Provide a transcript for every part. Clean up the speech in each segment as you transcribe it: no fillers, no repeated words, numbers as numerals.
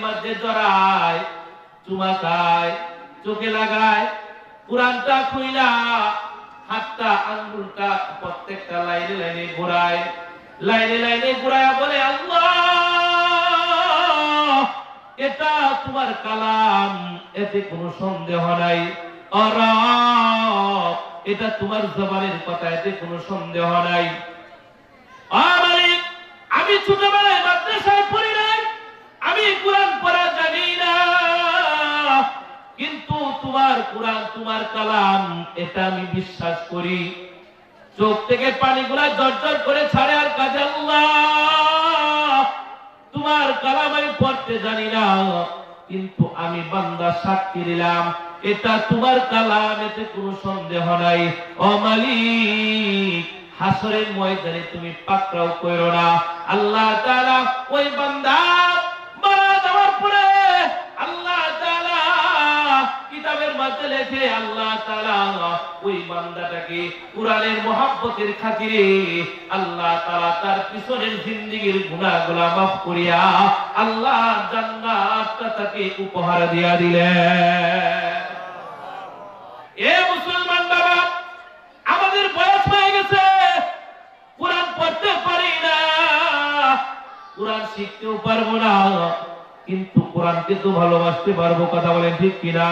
মধ্যে জড়ায়, চুমা খায়, চোখে লাগায়, কোরআনটা খুইলা হাতটা আঙ্গুলটা প্রত্যেকটা লাইনে লাইনে ঘোরায়, লাইনে লাইনে ঘোরায় বলে আল্লাহ এটা তোমার কালাম, এতে কোনো সন্দেহ নাই। আর এটা তোমার জবানের কথা, এতে কোনো সন্দেহ নাই। আমি ছোটবেলায় মাদ্রাসায় পড়ি নাই, আমি কোরআন পড়া জানি না, কিন্তু তোমার কোরআন তোমার কালাম এটা আমি বিশ্বাস করি। চোখ থেকে পানিগুলা ঝরঝর করে ছাড়ে আর কাজে আল্লাহ তোমার কালাম আমি পড়তে জানি না, কিন্তু আমি বান্দা সাক্ষী দিলাম এটা তোমার কালাম, এতে কোনো সন্দেহ নাই। ও মালিক হাসরের ময়দানে তুমি পাকড়াও কইরো না। আল্লাহ তাআলা ওই বান্দা মারা যাওয়ার পরে আল্লাহ তাআলা কিতাবের মধ্যে লেখে আল্লাহ তাআলা ওই বান্দাটাকে কোরআনের মহব্বতের খাতিরে আল্লাহ তাআলা তার পিছনের জিন্দেগীর গুনাহগুলো মাফ করিয়া আল্লাহ জান্নাতটা তাকে উপহার দিয়া দিলেন। এ মুসলমান বাবা, আমাদের বয়স হয়ে গেছে, কোরআন পড়তে পারি না, কোরআন শিখতেও পারবো না, কিন্তু কোরআনকে তো ভালোবাসতে পারবো। কথা বলেন ঠিক কিনা?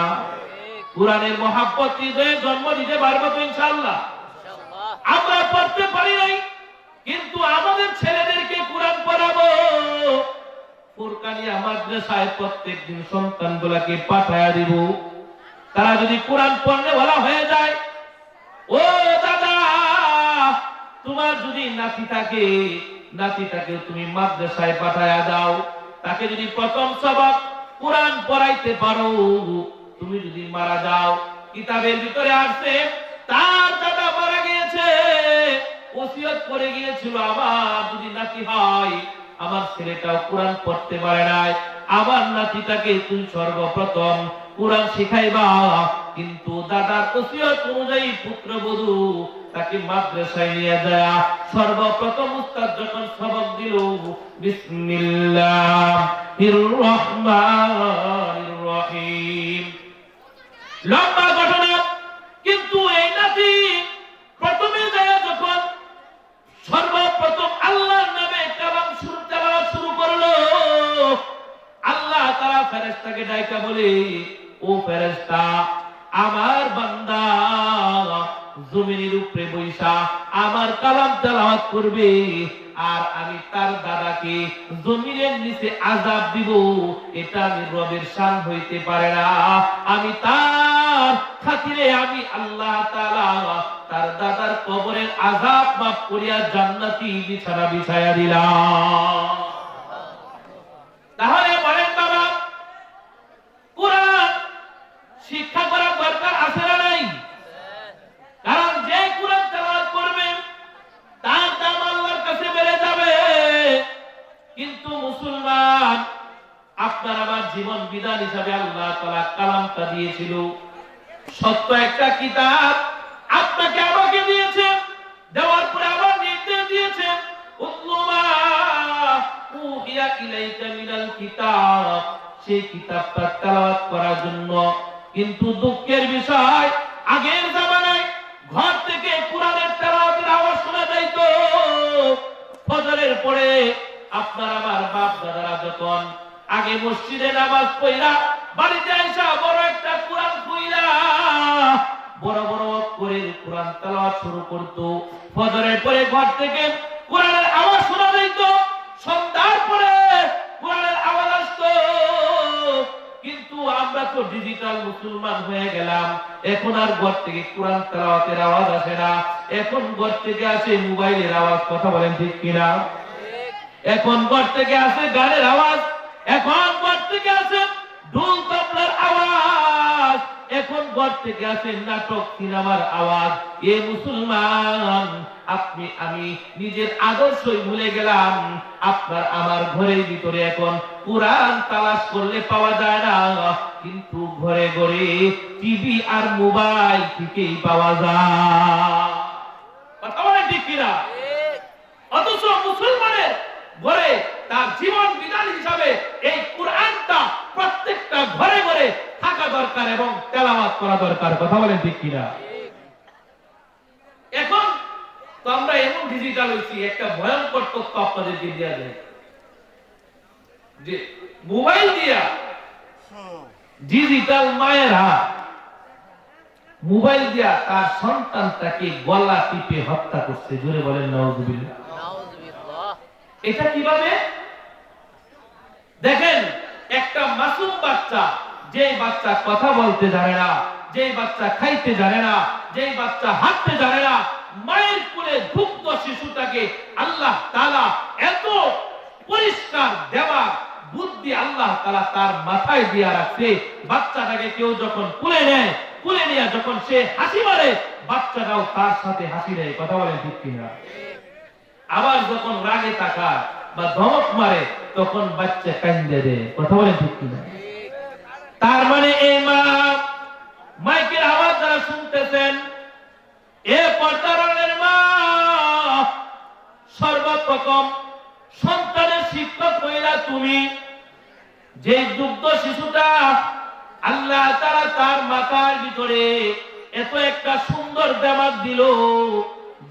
কোরআনের মহব্বত হৃদয়ে জন্ম দিতে পারবো তো ইনশাআল্লাহ। আমরা পড়তে পারি নাই, কিন্তু আমাদের ছেলেদেরকে কোরআন পড়াবো। ফুরকানিয়া মাদ্রাসায় প্রত্যেকদিন সন্তানগুলোকে পাঠায়া দিব। তারা যদি কোরআন পড়তে বলা হয়ে যায়, ও দাদা তোমার যদি নাতিটাকে তুমি মাদ্রাসায় পাঠায়া দাও, তাকে যদি প্রথম সবক কোরআন পড়াইতে পারো, তুমি যদি মারা যাও, কিতাবের ভিতরে আসছে তার দাদা মারা গিয়েছে, ওসিয়ত করে গিয়েছিল আমার যদি নাতি হয়, আমার ছেলেটাও কোরআন পড়তে পারে নাই, আমার নাতিটাকে তুমি সর্বপ্রথম কোরআন শিখাইবা। কিন্তু দাদার ওসিয়ত অনুযায়ী পুত্রবধূ তাকে মাদ্রাসায় নিয়ে যায়। সর্বপ্রথম উস্তাদ যখন সবক দিল বিসমিল্লাহির রহমানির রহিম, লম্বা ঘটনা, কিন্তু এই নাতি প্রথমে যায় যখন সর্বপ্রথম আল্লাহর নামে কালাম শুরু করলো, আল্লাহ তাআলা ফেরেশতাকে ডাইকা বলে, ও ফেরেশতা আমার বান্দা জমিনের উপরে বৈশা আমার কালাম তেলাওয়াত করবে, আর আমি তার দাদাকে জমিনের নিচে আযাব দিব, এটা আমি রবের শান হইতে পারে না। আমি তার খাতিরে আমি আল্লাহ তাআলা তার দাদার কবরের আযাব মাফ করিয়া জান্নাতি বিছানা বিছায়া দিলাম। তাহলে বলেন বাবা, কোরআন শিক্ষা করার দরকার আছে না নাই? কারণ যে কোরআন তেলাওয়াত করবে তার দাম আল্লাহর কাছে বেড়ে যাবে। কিন্তু মুসলমান, আপনার আমার জীবন বিধান হিসাবে আল্লাহ তাআলা কালামটা দিয়েছিল, সত্য একটা কিতাব আপনাকে আমাকে দিয়েছে, দেওয়ার পরে আবার নির্দেশ দিয়েছে উতলুমা উহিয়া ইলাইকা মিনাল কিতাব, সেই কিতাবটা তেলাওয়াত করার জন্য। কিন্তু দুঃখের বিষয়, আগের জামানায় ঘর থেকে কোরআনের তেলাওয়াতের আওয়াজ শোনা যাইত। ফজরের পরে আপনার আমার বাপ দাদারা যখন আগে মসজিদে নামাজ পড়া বাড়িতে আইসা বড় একটা কোরআন খুইলা বড় বড় করে কোরআন তেলাওয়াত শুরু করত। ফজরের পরে ঘর থেকে কোরআনের আওয়াজ শোনা যাইত, সন্ধ্যার পরে কোরআনের আওয়াজ আসতো। কিন্তু আমরা তো ডিজিটাল মুসলমান হয়ে গেলাম, এখন আর ঘর থেকে কোরআন তেলাওয়াতের আওয়াজ আসে না, এখন ঘর থেকে আসে মোবাইলের আওয়াজ। কথা বলেন ঠিক কিনা? এখন ঘর থেকে আসে গানের আওয়াজ, এখন ঘর থেকে আসে ঢোল তবলার আওয়াজ, এখন ঘর থেকে আসে নাটক সিনেমার আওয়াজ। এ মুসলমান, আপনি আমি নিজের আদর্শই ভুলে গেলাম। আপনার আমার ঘরের ভিতরে এখন কোরআন তালাশ করলে পাওয়া যায় না, কিন্তু ঘরে ঘরে টিভি আর মোবাইল থেকেই পাওয়া যায়। কথা বলেন ঠিক কিনা? অথচ মুসলমানের ঘরে তার জীবন বিধান হিসাবে এই কোরআনটা দরকার এবং তেলাওয়াত করা দরকার। কথা বলেন ঠিক কিনা? এখন তো আমরা এমন ডিজিটাল হইছি, একটা ভয়ঙ্কর তথ্য আপনাদেরকে দেওয়া যায় যে মোবাইল দিয়া ডিজিটাল মায়েরা মোবাইল দিয়া তার সন্তানটাকে গলা টিপে হত্যা করছে। জোরে বলেন নাউজুবিল্লাহ। এটা কিভাবে দেখেন? একটা মাসুম বাচ্চা, যে বাচ্চা কথা বলতে জানে না, যে বাচ্চা খাইতে জানে না, যে বাচ্চা হাঁটতে জানে না, মায়ের কোলে দুগ্ধ শিশুটাকে আল্লাহ তাআলা এত পরিষ্কার দেওয়া বুদ্ধি আল্লাহ তাআলা তার মাথায় দিয়া রাখছে। বাচ্চাটাকে কেউ যখন কোলে নেয়, কোলে নিয়ে যখন সে হাসি মারে, বাচ্চাটাও তার সাথে হাসি দেয়। কথা বলেন ঠিক কিনা? আবার যখন রাগে তাকায় বা ধমক মারে, তখন বাচ্চা কান্দে দেয়। কথা বলেন ঠিক কিনা? তার মানে এই মা, মাইকের আওয়াজ যারা শুনতেছেন, এ পর্দারের মা সর্বপ্রথম সন্তানের শিক্ষক হইলা তুমি। যে দুগ্ধ শিশুটা আল্লাহ তাআলা তার মাথার ভিতরে এত একটা সুন্দর দেমাগ দিল,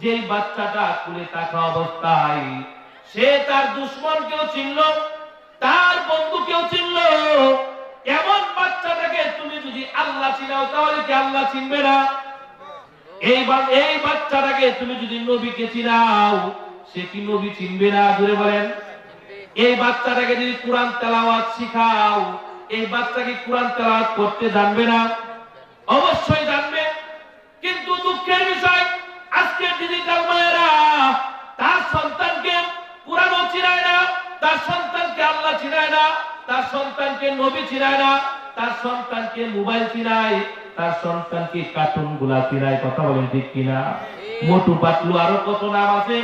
যে বাচ্চাটা কুলে থাকা অবস্থায় সে তার দুশমনকেও চিনল, তার বন্ধুকেও চিনল। এমন বাচ্চাটাকে তুমি যদি আল্লাহ চিনাও, তাহলে কি আল্লাহ চিনবে না? এই বাচ্চাটাকে তুমি যদি নবীকে চিনাও, সে কি নবী চিনবে না? জোরে বলেন। এই বাচ্চাটাকে যদি কোরআন তেলাওয়াত শিখাও, এই বাচ্চাকে কোরআন তেলাওয়াত করতে জানবে না? অবশ্যই জানবে। কিন্তু দুঃখের বিষয়, আজকে ডিজিটাল মায়েরা তার সন্তানকে কোরআনও চিনায় না, তার সন্তানকে আল্লাহ চিনায় না, তার সন্তানকে নবী চিনায় না, তার সন্তানকে মোবাইল চিনায়, তার সন্তানকে কার্টুন গুলা চিনায়। কথা বলেন ঠিক কিনা? মোটু পাতলু আরো কত নাম আছে।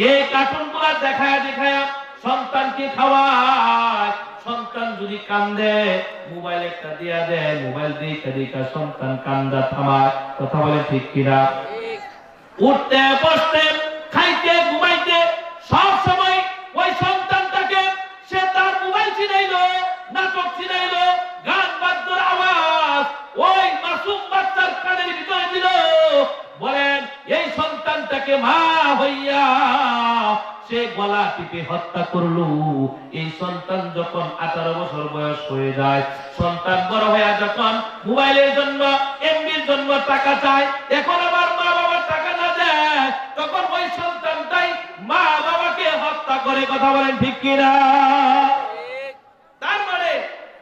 এই কার্টুন গুলা দেখায় দেখায় সন্তানকে খাওয়ায়। সন্তান যদি কান্দে, মোবাইল একটা দিয়া দেয়, মোবাইল দিয়ে দেখা সন্তান কান্দা থামায়। কথা বলেন ঠিক কিনা? উঠতে বসতে খাইতে ঘুমাইতে সব সময় ওই সন্তানটাকে সে তার মোবাইল চিনাইলো, নাটক চিনাইলো, গান বাদ্যর আওয়াজ ওই মাসুম বাচ্চার কানের ভিতরে দিল। বলেন, এই সন্তানটাকে মা হইয়া সে গলা টিপে হত্যা করলো। এই সন্তান যখন 18 বছর বয়স হয়ে যায়, সন্তান বড় হয়ে যখন মোবাইলের জন্য, এমবির জন্য টাকা চায়, এখন আবার মা বাবার টাকা না দেয়, তখন ওই সন্তানটাই মা বাবাকে হত্যা করে। কথা বলেন ঠিক কিনা? তার মানে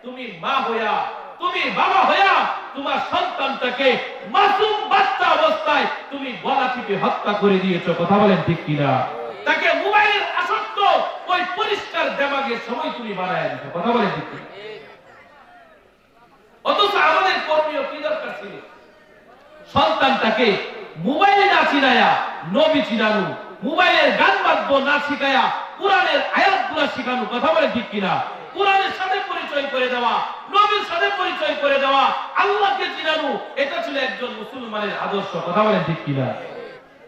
তুমি মা হইয়া, তুমি বাবা হইয়া তোমার সন্তানটাকে মাসুম বাচ্চা অবস্থায় তুমি গলা টিপে হত্যা করে দিয়েছো। কথা বলেন ঠিক কিনা? তাকে মোবাইলের আসক্ত ওই পরিষ্কার দেমাগের সময় তুমি বানায় দিতে। কথা বলেন ঠিক কিনা? অথচ আমাদের করণীয় কি দরকার ছিল? সন্তানটাকে মোবাইল না চিনায়া নবী চিনানো, মোবাইলের গান বাদ্য না শিখায়া কোরআনের আয়াতগুলো শিখানো। কথা বলেন ঠিক কিনা? কোরআনের সাথে পরিচয় করে দেওয়া, নবীর সাথে পরিচয় করে দেওয়া, আল্লাহকে চিনানো, এটা ছিল একজন মুসলমানের আদর্শ। কথা বলেন ঠিক কিনা?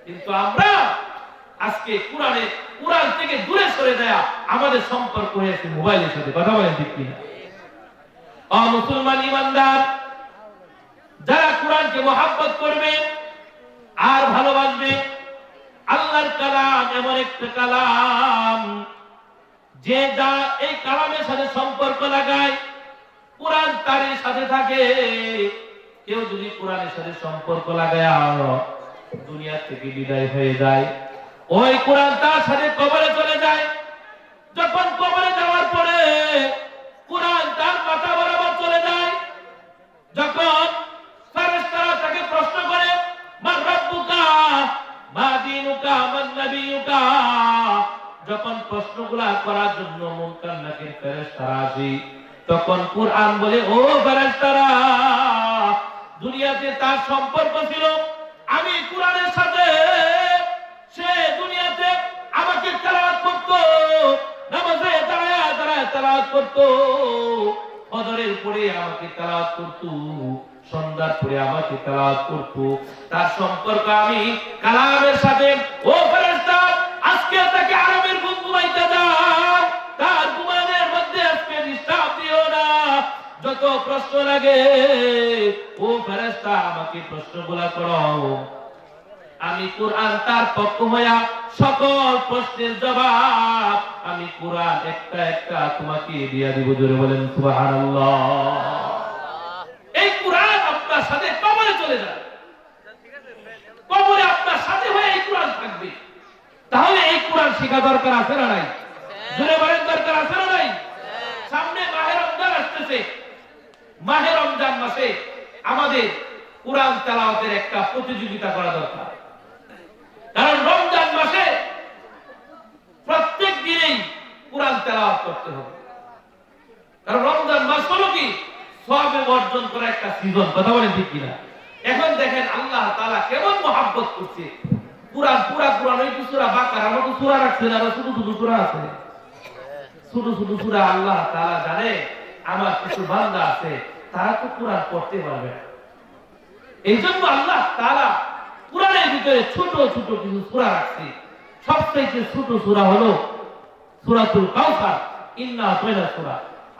কিন্তু আমরা আজকে কোরআন থেকে দূরে সরে দেয়া আমাদের সম্পর্ক হয়েছে মোবাইলের সাথে। কথা বলেন ঠিক কিনা? মুসলমান ইমানদার যারা কোরআনকে মহব্বত করবে আর ভালোবাসবে, আল্লাহর কালাম এমন একটা কালাম যে যা এই কালামের সাথে সম্পর্ক লাগায়, কোরআন তার সাথে থাকে। কেউ যদি কোরআনের সাথে সম্পর্ক লাগায় দুনিয়া থেকে বিদায় হয়ে যায়, ওই কোরআন তার সাথে কবরে চলে যায়। যখন কবরে যাওয়ার পরে কোরআন তার মাথা বরাবর চলে যায়। যখন ফেরেশতারা তাকে প্রশ্ন করে, মান রাব্বুকা মা দীনুকা মান নবিয়ুকা, যখন প্রশ্নগুলা করার জন্য মুনকার নাকির ফেরেশতারা আসে, তখন কোরআন বলে, ও ফেরেশতারা, দুনিয়াতে তার সম্পর্ক ছিল আমি কোরআনের সাথে। সে দুনিয়াতে আমাকে তেলাওয়াত করত, নামাজে দাঁড়ায় দাঁড়ায় তেলাওয়াত করত, ফজরের পরে আমাকে তেলাওয়াত করত, সন্ধ্যার পরে আমাকে তেলাওয়াত করত। তার সম্পর্ক আমি কালামের সাথে। ও ফেরেশতা, আজকে তাকে আরামের ঘুম ঘুমাইতে দাও, তার ঘুমানোর মধ্যে আজকে ডিস্টার্ব দিও না। যত প্রশ্ন লাগে ও ফেরেশতা আমাকে প্রশ্নগুলা করো, আমি কোরআন তার পক্ষ হইয়া সকল প্রশ্নের জবাব আমি কোরআন একটা একটা তোমাকে দিয়া দিব। জোরে বলেন সুবহানাল্লাহ। এই কোরআন আপনার সাথে কবরে চলে যাবে, কবরে আপনার সাথে হয়ে এই কোরআন থাকবে। তাহলে এই কোরআন শেখা দরকার আছে না নাই? জোরে বলেন দরকার আছে না নাই? সামনে মাহে রমজান আসতেছে, মাহে রমজান মাসে আমাদের কোরআন তেলাওয়াতের একটা প্রতিযোগিতা করা দরকার। কারণ রমজান মাসে প্রত্যেক দিনেই কোরআন তেলাওয়াত করতে হবে। কারণ রমজান মাস হলো কি সওয়াবে অর্জন করা একটা সিজন। কথা বলেন ঠিক কিনা? এখন দেখেন আল্লাহ তাআলা কেমন মহব্বত করছে। কোরআন পুরা কোরআন ওই সূরা বাকারা মতো সূরা রাখছেন, আর ছোট ছোট সূরা আছে, ছোট ছোট সূরা। আল্লাহ তাআলা জানে আমার কিছু বান্দা আছে তারা তো কোরআন পড়তে পারবে না, এই জন্য আল্লাহ তাআলা কোরআনের ভিতরে ছোট ছোট কিছু সূরা রাখছে। সবচেয়ে ছোট সূরা হলো সূরাতুল কাউসার, ইন্না আতাইনা সূরা,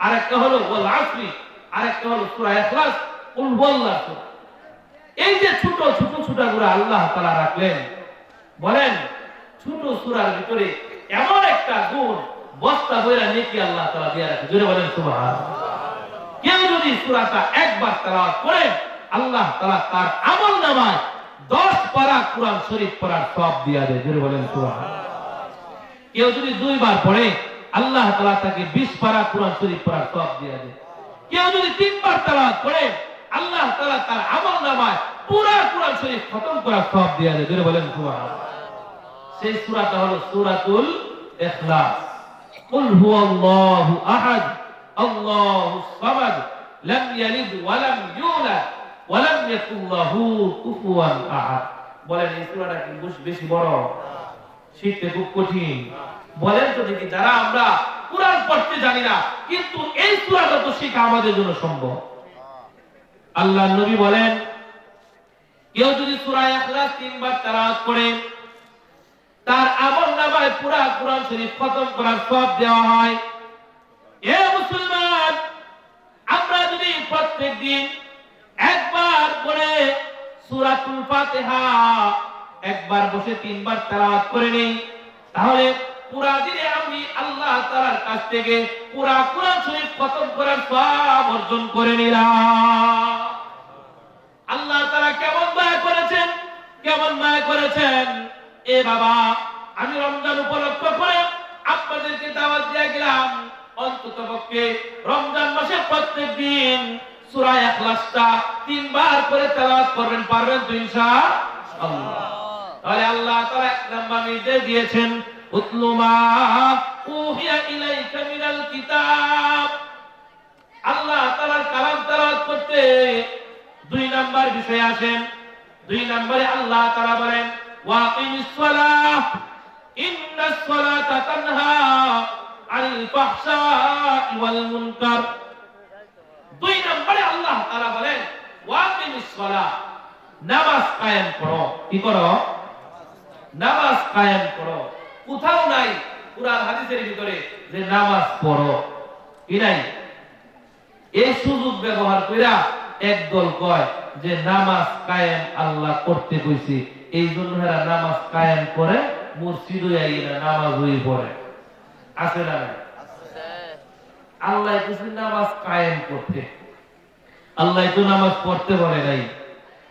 আরেকটা হলো ওয়াল আসরি, আরেকটা হলো সূরা ইখলাস, কুল হুয়াল্লাহু সূরা। এই যে ছোট ছোট সূরাগুলো আল্লাহ তাআলা রাখলেন, বলেন ছোট সূরার ভিতরে এমন একটা গুণ বস্তা বইরা নেকি আল্লাহ তাআলা দিয়ে রাখে। জোরে বলেন সুবহানাল্লাহ। কেউ যদি সূরাটা একবার তেলাওয়াত করে আল্লাহ তাআলা তার আমলনামায় 10 পারা কোরআন শরীফ পড়ার সওয়াব দিয়ে দেয়। জোরে বলেন সুবহানাল্লাহ। কেউ যদি 2 বার পড়ে আল্লাহ তাআলা তাকে 20 পারা কোরআন শরীফ পড়ার সওয়াব দিয়ে দেয়। কেউ যদি 3 বার তেলাওয়াত করে আল্লাহ তাআলা তার আমলনামায় পুরো কোরআন শরীফ খতম করার সওয়াব দিয়ে দেয়। জোরে বলেন সুবহানাল্লাহ। সেই সূরাটা হলো সূরাতুল ইখলাস। কুল হুয়াল্লাহু আহাদ আল্লাহুস সামাদ লাম ইয়ালিদ ওয়া লাম ইউলাদ ওয়া লাম ইয়াকুল লাহু কুফুয়ান আহাদ। বলেন এই সূরাটা কি বেশি বড়? শিখতে খুব কঠিন। বলেন তো দেখি, যারা আমরা কোরআন পড়তে জানি না কিন্তু এই সূরাটা তো শেখা আমাদের জন্য সম্ভব। আল্লাহর নবী বলেন কেউ যদি সূরা ইখলাস 3 বার তেলাওয়াত করে তার আমলনামায় পুরো কোরআন শরীফ খতম করার সওয়াব দেওয়া হয়। এ মুসলমান, আমরা যদি প্রত্যেকদিন একবার করে সূরাতুল ফাতিহা একবার বসে 3 বার তেলাওয়াত করে নেই, তাহলে পুরা দিনে আমি আল্লাহ তাআলার কাছ থেকে পুরা কোরআন শরীফ খতম করার সওয়াব অর্জন করে নিলাম। আল্লাহ তাআলা কেমন দয়া করেছেন, কেমন মায়া করেছেন। এ বাবা, আমি রমজান উপলক্ষ করে আপনাদেরকে দাওয়াত দিয়ে গেলাম, অন্ততপক্ষে রমজান মাসে প্রত্যেক দিন সূরা ইখলাসটা 3 বার করে তেলাওয়াত করবেন। পারবেন তো ইনশাআল্লাহ? তাহলে আল্লাহ তাআলা এক নাম্বার নির্দেশ দিয়েছেন উতলু মা উহিয়া ইলাইকা মিনাল কিতাব। আল্লাহ তাআলার কালাম তেলাওয়াত করতে 2 নাম্বার বিষয় আসেন। 2 নম্বরে আল্লাহ তাআলা বলেন ওয়াকিমিস সালাহ ইন্নাস সালাতা তানহা আনিল ফাহশাই ওয়াল মুনকার। 2 নম্বরে আল্লাহ তাআলা বলেন ওয়াকিমিস সালাহ, নামাজ কায়েম করো। কি করো? নামাজ কায়েম করো। কোথাও নাই কুরআন হাদিসের ভিতরে যে নামাজ পড়ো, কি নাই? এই সুযোগ ব্যবহার কইরা একদল কয় যে নামাজ কায়েম আল্লাহ করতে কইছে, এই জন্য এরা নামাজ কায়েম করে মসজিদে আইরা নামাজ হই পড়ে। আছে না? আল্লাহ কইছে নামাজ কায়েম করতে, আল্লাহ তো নামাজ পড়তে বলে নাই।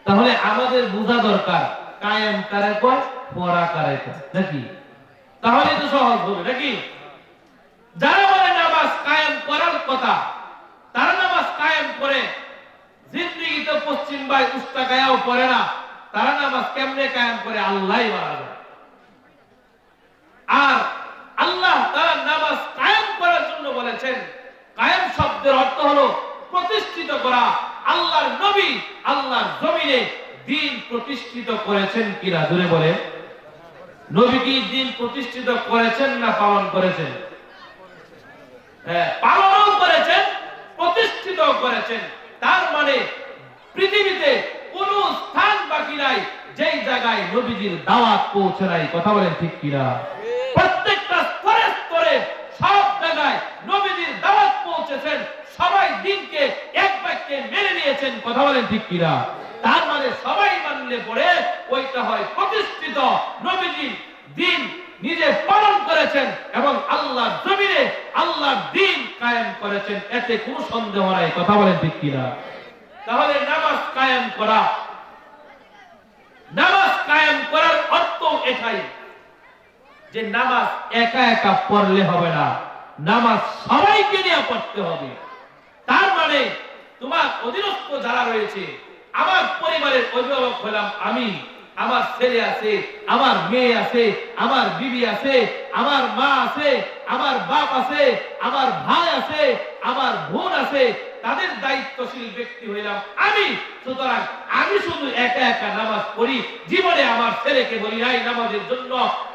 তাহলে আমাদের বোঝা দরকার কায়েম কারে কয়, পড়া কারে কয়, নাকি? তাহলে তো সহজ হবে, নাকি? যারা বলে নামাজ কায়েম করার কথা, তারা নামাজ কায়েম করে জিন্দেগিতে পশ্চিম ভাই উস্তা গায়াও পড়ে না, তারা নামাজ কেমনে কায়েম করে আল্লাহই বলা যায়। আর আল্লাহ তাআলা নামাজ কায়েম করার জন্য বলেছেন, কায়েম শব্দের অর্থ হলো প্রতিষ্ঠিত করা। আল্লাহর নবী আল্লাহর জমিনে দ্বীন প্রতিষ্ঠিত করেছেন কিনা জোরে বলে? নবী কি দ্বীন প্রতিষ্ঠিত করেছেন না পালন করেছেন? হ্যাঁ, পালনও করেছেন, প্রতিষ্ঠিত করেছেন। তার মানে পৃথিবীতে কোন স্থান বাকি নাই যেই জায়গায় নবীজির দাওয়াত পৌঁছে নাই। কথা বলেন ঠিক কিনা? প্রত্যেকটা স্তরে স্তরে সব জায়গায় নবীজির দাওয়াত পৌঁছেছেন। সবাই দ্বীনকে শরীয়তকে মেনে নিয়েছেন, কথা বলেন ঠিক কিনা? তার মানে সবাই মানলে পরে ওইটা হয় প্রতিষ্ঠিত। নবীজি দিন নিজে পালন করেছেন এবং আল্লাহর জমিনে আল্লাহর দিন কায়েম করেছেন, এতে কোনো সন্দেহ নাই, কথা বলেন ঠিক কিনা? তাহলে নামাজ কায়েম করা, নামাজ কায়েম করার অর্থ এটাই যে নামাজ একা একা পড়লে হবে না, নামাজ সবাইকে নিয়ে পড়তে হবে। তার মানে তোমার অধীনস্থ যারা রয়েছে, আমার পরিবারের অভিভাবক হলাম আমি, আমার ছেলে আছে, আমার মেয়ে আছে, আমার বিবি আছে, আমার মা আছে, আমার বাপ আছে, আমার ভাই আছে, আমার বোন আছে, তাদের দায়িত্বশীল ব্যক্তি হইলাম আমি। সুতরাং আমি শুধু একা একা নামাজ পড়ি, জীবনে আমার ছেলেকে বলি নাই নামাজের জন্য,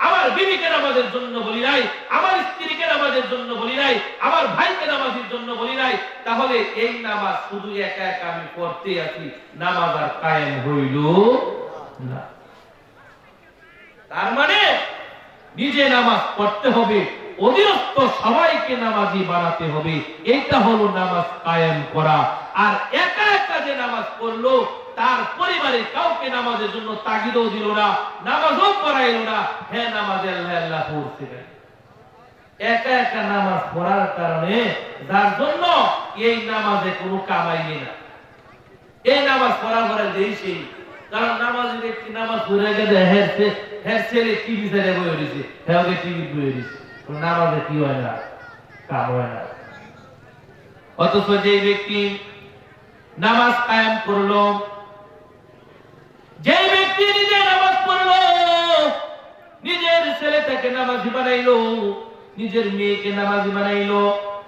আমার বিবিকে নামাজের জন্য বলি নাই, আমার স্ত্রীকে নামাজের জন্য বলি নাই, আমার ভাইকে নামাজের জন্য বলি নাই। তাহলে এই নামাজ শুধু একা একা আমি পড়তে আছি, নামাজ আর কায়েম হইল না। তার মানে নিজে নামাজ পড়তে হবে, অধীনস্থ সবাইকে নামাজি বানাতে হবে, এইটা হলো নামাজ কায়েম করা। আর একা একা যে নামাজ পড়লো, তার পরিবারের কাউকে নামাজের জন্য তাগিদও দিল না, নামাজও পড়াইল না, হ্যাঁ নামাজ আল্লাহ আল্লাহ পড়ছে। একা একা নামাজ পড়ার কারণে যার জন্য এই নামাজে কোনো কামাই নেই না, এই নামাজ পড়ার পরে দেই, কারণ নামাজি ব্যক্তি নামাজ পড়ে গেলে হ্যাঁ ছেলে টিভি ছেড়ে বয়ে দিছে, হ্যাঁ টিভি বয়ে দিছে, নামাজে কি হয় না, কাম হয় না। অথচ যে ব্যক্তি নামাজ কায়েম করলো, যে ব্যক্তি নিজে নামাজ পড়লো, নিজের ছেলেটাকে নামাজি বানাইলো, নিজের মেয়েকে নামাজি বানাইলো,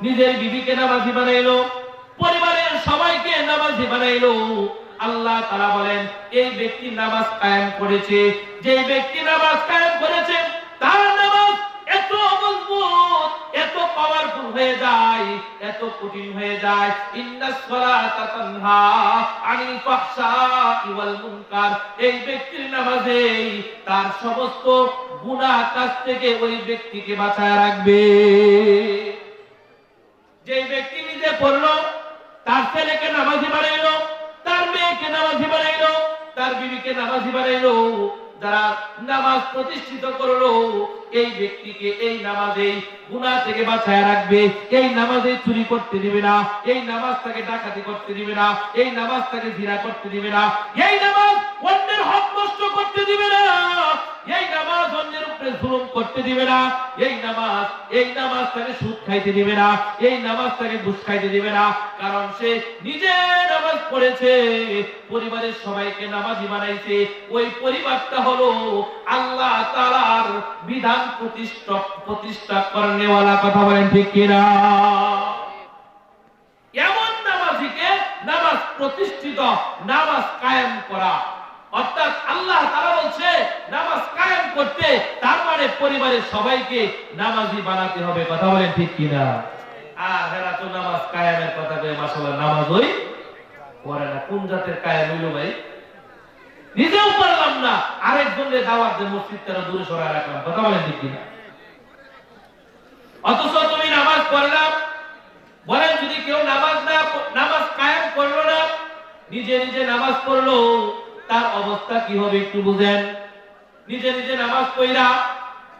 নিজের বিবিকে নামাজি বানাইলো, পরিবারের সবাইকে নামাজি বানাইলো, আল্লাহ তাআলা বলেন এই ব্যক্তি নামাজ কায়েম করেছে। যে ব্যক্তি নামাজ কায়েম করেছে তার নামাজ এত মজবুত, এত পাওয়ারফুল হয়ে যায়, এত কঠিন হয়ে যায়। ইন্নাস সালাতা তানহা আনিল ফাহশাই ওয়াল মুনকার, এই ব্যক্তির নামাজে তার সমস্ত গুনাহ কাজ থেকে ওই ব্যক্তিকে বাঁচায় রাখবে। যে ব্যক্তি নিজে পড়লো, তার ছেলেকে নামাজি বানাইলো, তার মেয়েকে নামাজি বানাইলো, তার বিবিকে নামাজি বানাইলো, যারা নামাজ প্রতিষ্ঠিত করলো, এই ব্যক্তিকে এই নামাজে গুনাহ থেকে বাঁচায় রাখবে। এই নামাজে চুরি করতে দিবে না, এই নামাজ তাকে ডাকাতি করতে দিবে না, এই নামাজ তাকে জিনা করতে দিবে না, এই নামাজ অন্যের হক নষ্ট করতে দিবে না, এই নামাজ অন্যের উপরে জুলুম করতে দিবে না, এই নামাজ তাকে সুদ খাইতে দিবে না, এই নামাজ তাকে ঘুষ খাইতে দিবে না। কারণ সে নিজে নামাজ পড়েছে, পরিবারের সবাইকে নামাজি বানাইছে, ওই পরিবারটা হলো আল্লাহ তাআলার বিধান প্রতিষ্ঠা করনেওয়ালা, কথা বলেন ঠিক কিনা? এমন নামাজিকে নামাজ প্রতিষ্ঠিত, নামাজ কায়েম করা, অর্থাৎ আল্লাহ তাআলা বলছে নামাজ কায়েম করতে, তার মানে পরিবারের সবাইকে নামাজি বানাতে হবে, কথা বলেন ঠিক কিনা? আর এরা তো নামাজ কায়েমের কথা কয়ে মাশাআল্লাহ নামাজই পড়ে না। কোন জাতের কায়েম হইল ভাই? নিজেও পারলাম না, আরেকজনের দাওয়াত দিয়ে মসজিদটা দূরে সরায় রাখলাম, কথা বলেন ঠিক কিনা? অথচ তুমি নামাজ পড়লাম, বলেন যদি কেউ নামাজ কায়েম করলো না, নিজে নিজে নামাজ পড়লো, তার অবস্থা কি হবে একটু বুঝেন। নিজে নিজে নামাজ পড়া,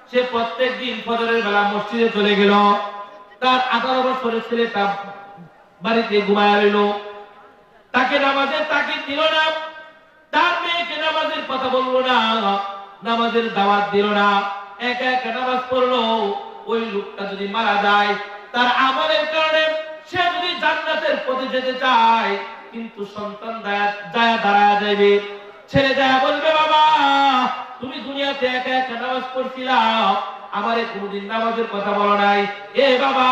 সে প্রত্যেক দিন ফজরের বেলা মসজিদে চলে গেল, তার 18 বছরের ছেলে তার বাড়িতে ঘুমায় রইল, তাকে নামাজের তাকিদ দিল না, তার মেয়েকে নামাজের কথা বললো না, নামাজের দাওয়াত দিল না, একা একা নামাজ পড়লো। ওই লোকটা যদি মারা যায়, তার আমলের কারণে সে যদি জান্নাতের পথে যেতে চায়, কিন্তু সন্তান দাঁড়ায় যাইবে, ছেলে যায় বলবে বাবা তুমি দুনিয়াতে একা একা নামাজ পড়ছিলা, আমারে কোনদিন নামাজের কথা বলো নাই, এ বাবা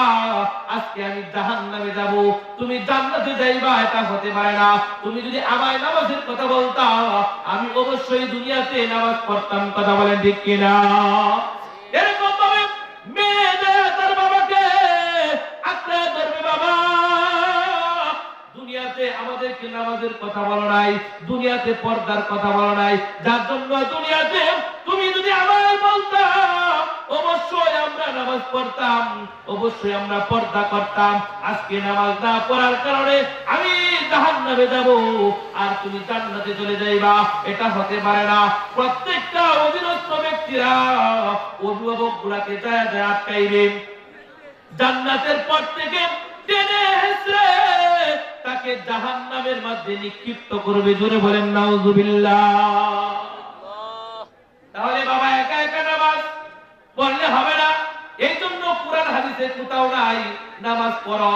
আজকে আমি জাহান্নামে যাব, তুমি জান্নাতে যাইবা এটা হতে পারে না। তুমি যদি আমায় নামাজের কথা বলতা, আমি অবশ্যই দুনিয়াতে নামাজ পড়তাম, কথা বলেন ঠিক কিনা? এরকম ভাবে মেয়ে যায় তার বাবাকে আঁকড়ে ধরবে, বাবা দুনিয়াতে আমাদেরকে নামাজের কথা বলো নাই, দুনিয়াতে পর্দার কথা বলো নাই, যার জন্য দুনিয়াতে তুমি যদি আমায় বলতা অবশ্যই আমরা নামাজ পড়তাম, অবশ্যই আমরা পর্দা করতাম। আজকে নামাজ না পড়ার কারণে আমি জাহান্নামে যাব আর তুমি জান্নাতে চলে যাইবা, এটা হতে পারে না। প্রত্যেকটা অধীনস্থ ব্যক্তিরা অভিভাবকগুলাকে যায় যায় আটকাইবে, জান্নাতের পর থেকে টেনে হেসড়ে তাকে জাহান্নামের মধ্যে নিক্ষিপ্ত করবে। জোরে বলেন নাউজুবিল্লাহ। তাহলে বাবা একা একা নামাজ পড়লে হবে না, এই জন্য কুরআন হাদিসে কোথাও নাই নামাজ পড়ো